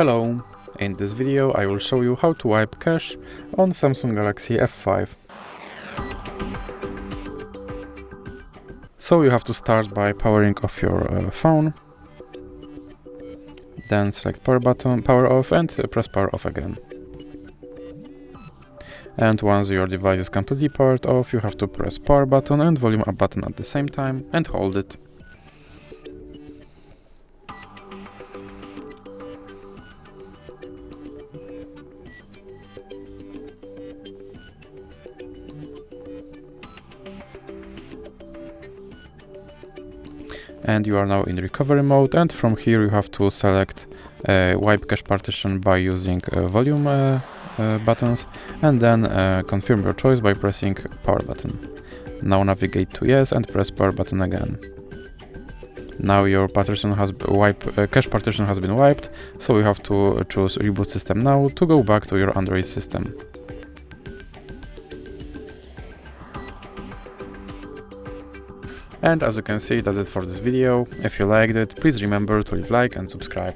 Hello, in this video I will show you how to wipe cache on Samsung Galaxy F05. So you have to start by powering off your phone, then select power button, power off, and press power off again. And once your device is completely powered off, you have to press power button and volume up button at the same time and hold it. And you are now in recovery mode, and from here you have to select wipe cache partition by using volume buttons, and then confirm your choice by pressing power button. Now navigate to yes and press power button again. Now your partition has cache partition has been wiped, so you have to choose reboot system now to go back to your Android system. And as you can see, that's it for this video. If you liked it, please remember to leave a like and subscribe.